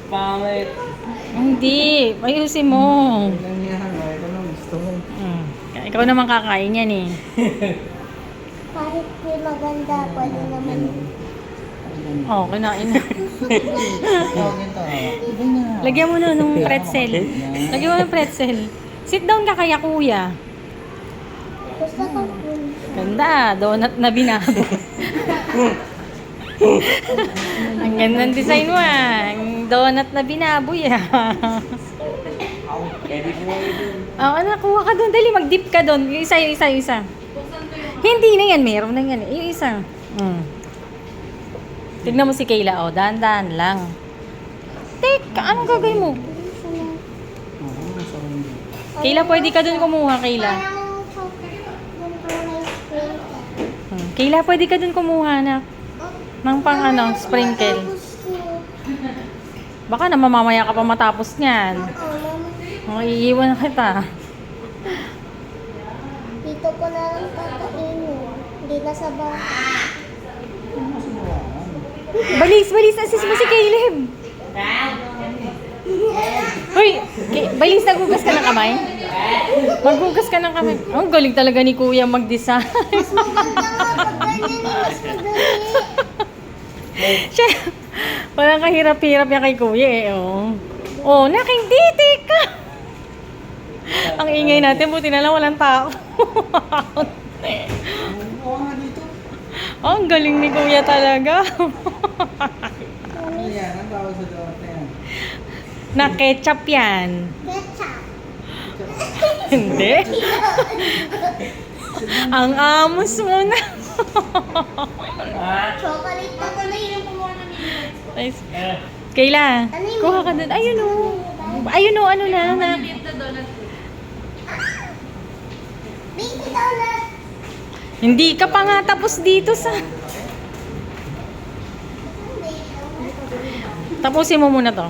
Pangit. Hindi, ayusin mo. Ilan yan? Ito na gusto mo. Ikaw naman kakain yan eh. Kahit di maganda, pwede naman. Oh, kinain na. Oh, ganito. Iba na. Lagyan mo na nung pretzel. Lagyan mo ng pretzel. Sit down ka kaya kuya. Gusto ko Ganda, donut na binabo. Ang ganda ng design mo ah. Ang donut na binaboy ah. Pwede mo yun. Oh, anak, kuha ka doon. Dali, mag-dip ka doon. Yung isa. Hindi na yan. Meron na yan. Yung isa. Tignan mo si Kayla. Oh, dahan-dahan lang. Teka, anong gagawin mo? Oo, masarap yun. Kayla, pwede ka doon kumuha, Kayla. parang chocolate yung kulay sprinkle. Kayla, pwede ka doon kumuha na. Ng pang ano, sprinkle. Baka na mamamaya ka pa matapos niyan. Oh, iiwan kita. Dito ko na lang kakainin. Hindi na sa bahay. Balis, assist mo si Caleb. Hoy, Balis, naghugas ka ng kamay? Maghugas ka ng kamay. Ang galing talaga ni Kuya mag-design. Mas maganda nga pag ganyan. Mas madali. Siya, parang kahirap-hirap yan kay Kuya eh. Oh, hindi, teka. Ang ingay natin, buti na lang walang tao. Oo nga dito. Oh, ang galing ni Kuya talaga. Ano yan? Ang tawag sa dawat na yan? Na ketchup yan. Ketchup. Hindi. Ang amos mo na. Chocolate na ko na yun. Nice. Kayla, kuha ka dun. Ayun o. Ayun o, ano na. Baby donut. Hindi ka pa nga tapos dito sa... Tapusin mo muna to.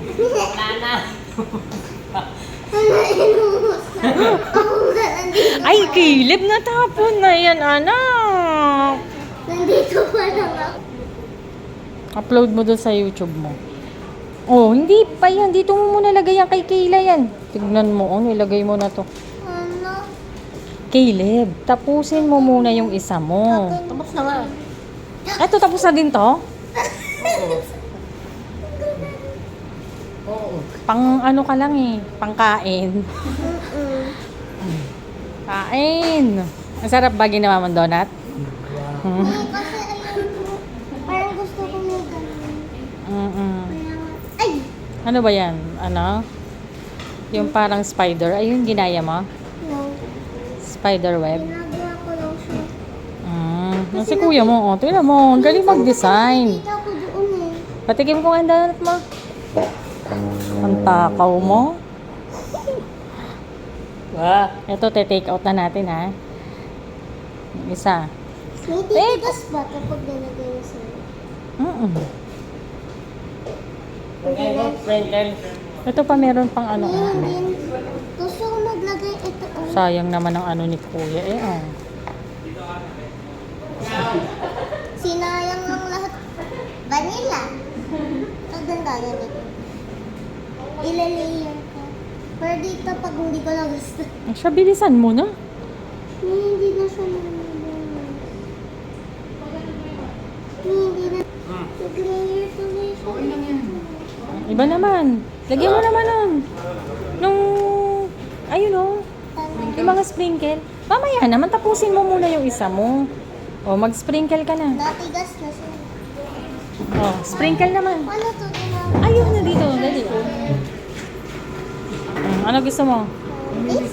Ay, Caleb, natapon na yan, anak. Nandito pa lang ako. Upload mo dun sa YouTube mo. Oh, hindi pa yan. Dito mo muna lagay yan kay Kayla yan. Tignan mo, ilagay mo na to. Ano? Caleb, tapusin mo muna yung isa mo. Tapos na nga. Eto, tapos na din to? Oo. Pang ano ka lang eh, pangkain. Kain. Ang sarap ba ginawa mong donut? Kasi ayun ko. Parang gusto ko may ganun. Ay! Ano ba yan? Ano? Yung parang spider. Ayun, ginaya mo? No. Spider web. Ginagawa ko lang siya. Si kuya mo, tingnan mo. Ang galing mag-design. Nakita ko doon eh. Patikim ko nga ang donut mo. Ang takaw mo. Ito, te-take out na natin ha. Yung isa. May titigas ba kapag nalagay mo sa'yo? Ito pa meron pang ano. Hindi. Gusto ko maglagay ito. Sayang naman ang ano ni kuya eh. Sinayang ng lahat. Vanilla. Ang ganda ganito. Ilalayer ko. Pero dito pag hindi ko na gusto. Siya, bilisan mo na. Hindi na siya nalalayer. Hindi na. Nag-layer tuloy siya. Okay lang yan. Iba naman. Lagyan mo naman nun. Nung, ayun o. Yung mga sprinkle. Mamaya naman, tapusin mo muna yung isa mo. O, mag-sprinkle ka na. Natigas na siya. O, sprinkle naman. Ano to? Ginagawa? Ayun na dito, dali. Ano gusto mo? This?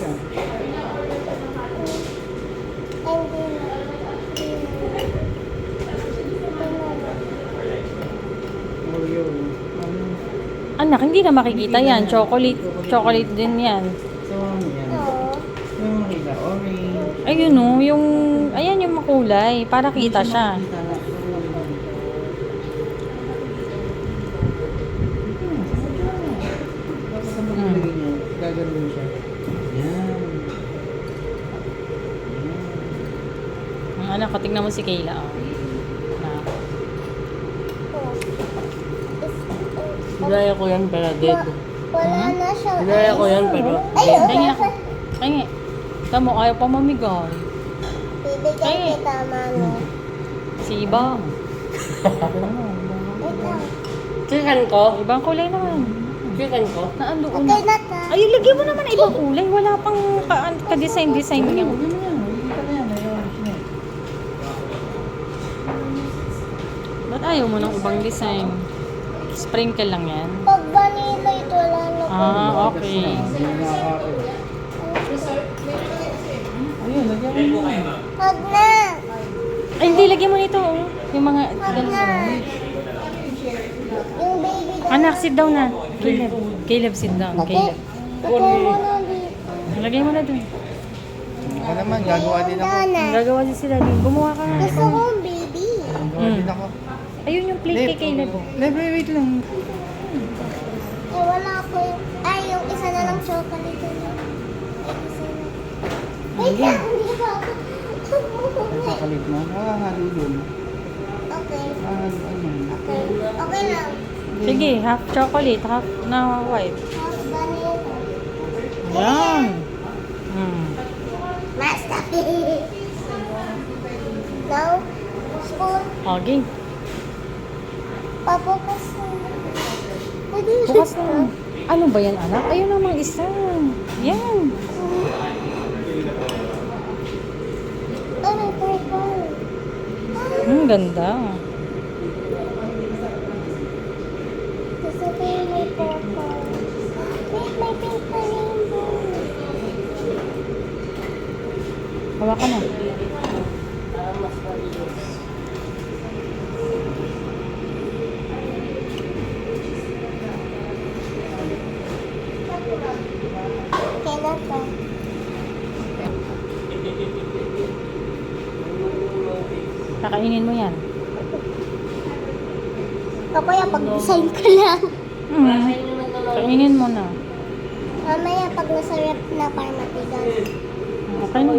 And then, Oreo. Anak, hindi na makikita yan. Chocolate. Chocolate din yan. So, ano yan? oh. Yung makita, orange. Ayun o, yung, ayan yung makulay. Para kita siya. Kita na. Tapos sa maglagay niya, gagawin mo siya. Yan. Ang anak ko, tingnan mo si Kayla. Oh. Oh. It's, Ginaya ko yan pero dead. Wala na siya. Ginaya ko yan pero Ay, dead. Tingin ako. Tingin. Tamo, ayaw pa mamigay. Bibigyan kita, mami. Si Ibang. Wait lang. Chicken ko? Ibang kulay naman. Chicken ko? Naandoon. Okay na ta. Ay, lagyan mo naman ng ibang kulay. Wala pang ka-design-design niya. Ba't ayaw mo ng ibang design? Sprinkle lang yan. Pag vanilla ito, wala na. Ah, okay. Ayun, lagyan mo na. Wag na. Ay, hindi. Lagyan mo nito. Oh. Yung mga... Wag na. Yung baby doll. Anak, sit down na. Caleb. Caleb, sit down. Caleb. Lagay mo na dito. Lagay mo na dun. Ako naman, gagawa din ako. Donut. Gagawa din sila din. Gumawa ka nga. Gusto ko yung baby. Gagawa din ako. Ayun yung plate kay Caleb. Oh. Wait lang. Eh, wala ako yung... Ay, yung isa na lang chocolate. Wait lang, hindi pa ako. Nakalit na. Nakahalo yun. Okay. Nakahalo ano. Okay. Okay lang. Sige, half chocolate, half na white. Half vanilla. Yan. Hmm. Basta. Now, spoon. Okay. Pabukas na. Pwede Bukas na. Ano ba yan, anak? Ayun namang isa. Yan. Ay, may purple. Ganda. Gusto ko yung may purple. Wait, may pink na rainbow. Hawakan na. Okay na to. Kakainin mo yan. Papaya, pag-design ko lang. Kainin mo na. Mamaya, pag nasa rep na para matigas. Okay na.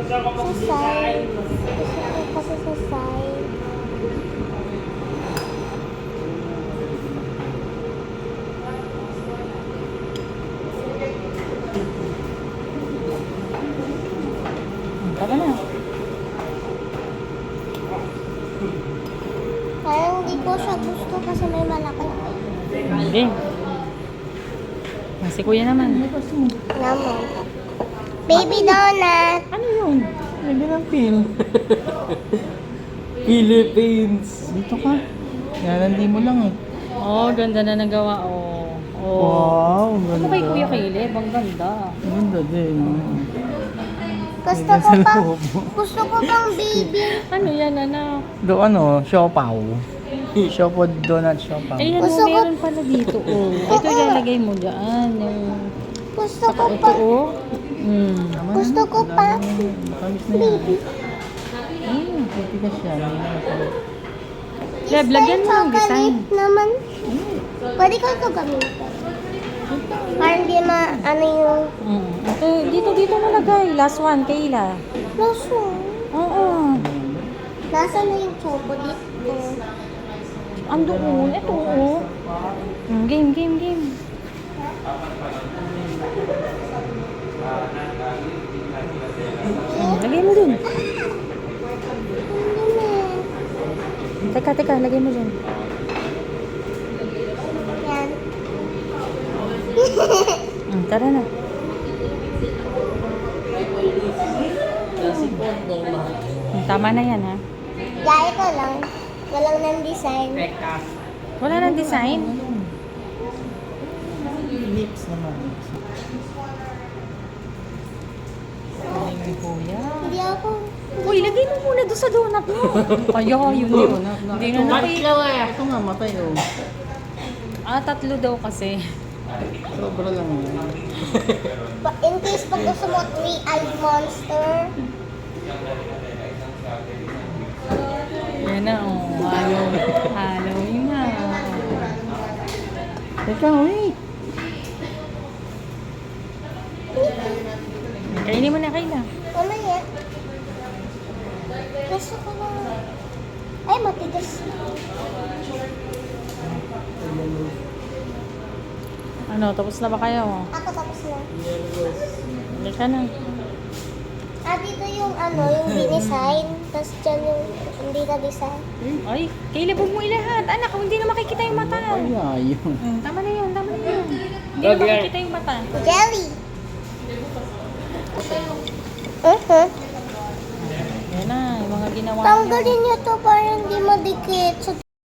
Sa side. Gusto ko kasi sa side. Tara na. Parang hindi ko siya gusto kasi may malaki. Hindi. Si kuya naman. Naman. Baby donut. Ano yun? Lagyan ng pin. Philippines. Dito ka. Yan, hindi mo lang eh. Oh, ganda na nagawa. Oh. Oh. Wow, ang Ano ganda. kay Kuya Caleb? Ang ganda. Ang ganda din. Gusto ko pa. Gusto ko pang baby. Ano yan, anak? Do ano, siopaw. Siopaw donut siopaw. Ayan, Gusto oh, ko- meron pala dito. Oh. Ito ilalagay mo dyan. Yung... Gusto ko Ito, pa. oh. Mm. Gusto ko pa. Makamis na yan. Titigas siya. Deb, lagyan mo ng design. Chocolate naman. Pwede ko ito gamitin. Parang di ano yung... Mm. Ito, dito mo lagay. Last one, Kayla. Laso. Oo. Nasa na yung chocolate ko? Andoon. Ito, oh. Game. Lagay mo dun. Hindi na. Teka, lagay mo dyan. Yan. Tara na. Tama na yan, ha? Gaya ko lang. Walang ng design. Wala nang design. Lips naman. Kuya. Hindi ako. Uy, lagay mo muna doon sa donut mo. Kaya, yun yun. Hindi na nakita. Ito nga, matay oh. Tatlo daw kasi. Sobra lang yan. In case pag gusto mo 3-eyed monster. Yan na, oh. Halloween na. Teka, wait. Kainin mo na, Kayla. Mamaya. Gusto ko na. Ay, matigas. Ano, tapos na ba kayo? Ako tapos na. Hindi ka na. Dito yung yung binisign. Tapos dyan yung hindi na design. Ay, Caleb, huwag mo ilahat. Anak, hindi na makikita yung mata. Ay, yun. Tama na yun, tama na yun. Hindi na makikita yung mata. Jelly! Yan na, yung mga ginawa niyo. Tanggalin niyo to para hindi madikit.